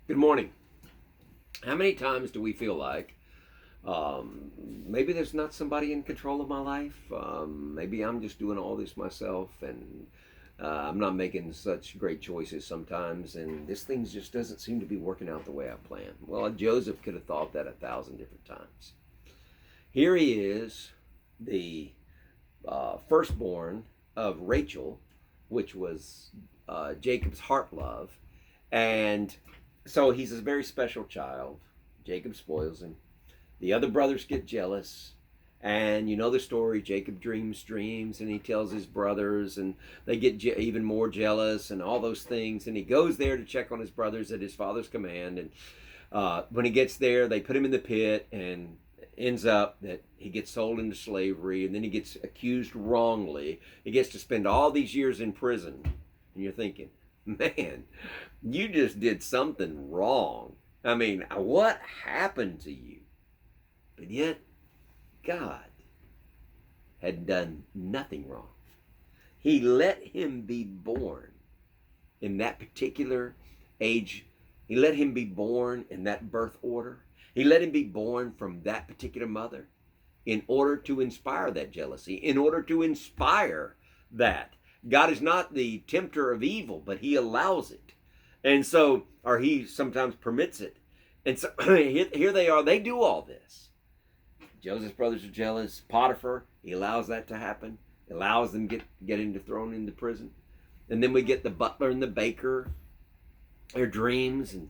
Good morning. How many times do we feel like maybe there's not somebody in control of my life? Maybe I'm just doing all this myself and I'm not making such great choices sometimes, and this thing just doesn't seem to be working out the way I planned. Well, Joseph could have thought that 1,000 different times. Here he is, the firstborn of Rachel, which was Jacob's heart love. And so he's a very special child. Jacob spoils him. The other brothers get jealous. And you know the story. Jacob dreams dreams and he tells his brothers, and they get even more jealous and all those things. And he goes there to check on his brothers at his father's command. And when he gets there, they put him in the pit, and ends up that he gets sold into slavery, and then he gets accused wrongly. He gets to spend all these years in prison. And you're thinking, man, you just did something wrong. I mean, what happened to you? But yet, God had done nothing wrong. He let him be born in that particular age. He let him be born in that birth order. He let him be born from that particular mother in order to inspire that jealousy, in order to inspire that. God is not the tempter of evil, but he allows it. And so, or he sometimes permits it. And so here they are, they do all this. Joseph's brothers are jealous. Potiphar, he allows that to happen. He allows them to get thrown into prison. And then we get the butler and the baker, their dreams, and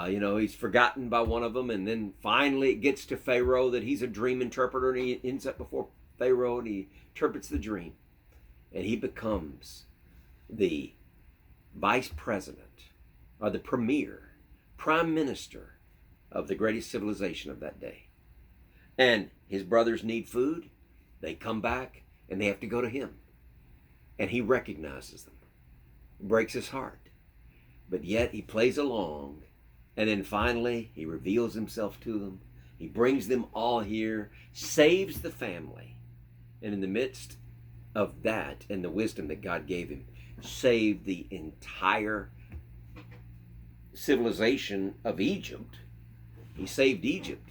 he's forgotten by one of them, and then finally it gets to Pharaoh that he's a dream interpreter, and he ends up before Pharaoh, and he interprets the dream, and he becomes the vice president, or the prime minister of the greatest civilization of that day. And his brothers need food. They come back, and they have to go to him, and he recognizes them. It breaks his heart, but yet he plays along. And then finally, he reveals himself to them. He brings them all here, saves the family. And in the midst of that and the wisdom that God gave him, saved the entire civilization of Egypt. He saved Egypt.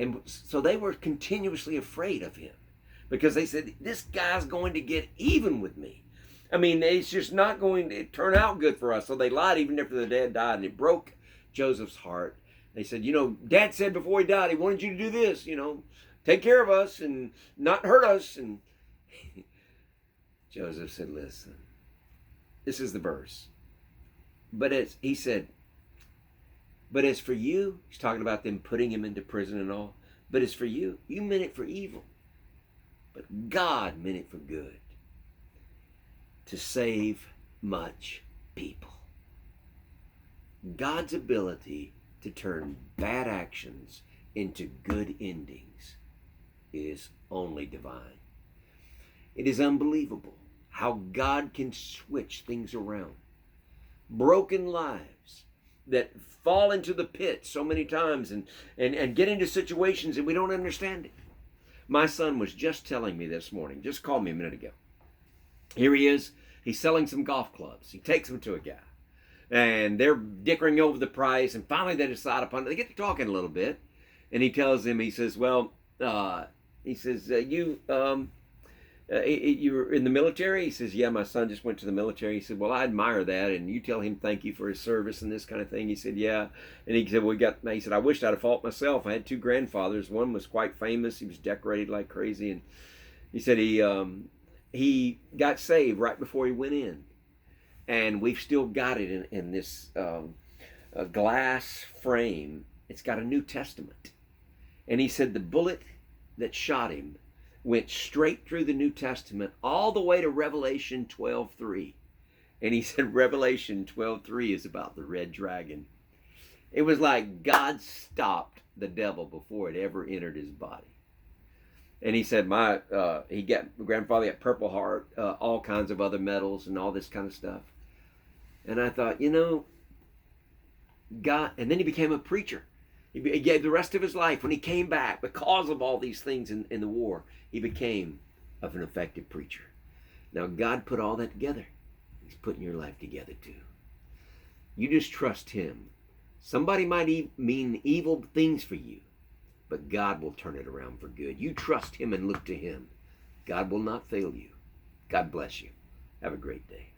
And so they were continuously afraid of him because they said, this guy's going to get even with me. I mean, it's just not going to turn out good for us. So they lied even after the dad died, and it broke Joseph's heart. They said, Dad said before he died, he wanted you to do this, take care of us and not hurt us. And Joseph said, listen, this is the verse. But as he said, but as for you, he's talking about them putting him into prison and all. But as for you, you meant it for evil. But God meant it for good, to save much people. God's ability to turn bad actions into good endings is only divine. It is unbelievable how God can switch things around. Broken lives that fall into the pit so many times and get into situations and we don't understand it. My son was just telling me this morning, just called me a minute ago. Here he is. He's selling some golf clubs. He takes them to a guy, and they're dickering over the price. And finally, they decide upon it. They get to talking a little bit, and he tells him, he says, "Well, you're in the military?" He says, "Yeah, my son just went to the military." He said, "Well, I admire that, and you tell him thank you for his service and this kind of thing." He said, "Yeah," and he said, He said, "I wished I'd have fought myself. I had two grandfathers. One was quite famous. He was decorated like crazy, and he said he got saved right before he went in, and we've still got it in this glass frame. It's got a New Testament." And he said the bullet that shot him went straight through the New Testament all the way to Revelation 12:3. And he said Revelation 12:3 is about the red dragon. It was like God stopped the devil before it ever entered his body. And he said, grandfather got Purple Heart, all kinds of other medals and all this kind of stuff. And I thought, God, and then he became a preacher. He gave the rest of his life, when he came back, because of all these things in the war, he became an effective preacher. Now, God put all that together. He's putting your life together too. You just trust him. Somebody might mean evil things for you, but God will turn it around for good. You trust him and look to him. God will not fail you. God bless you. Have a great day.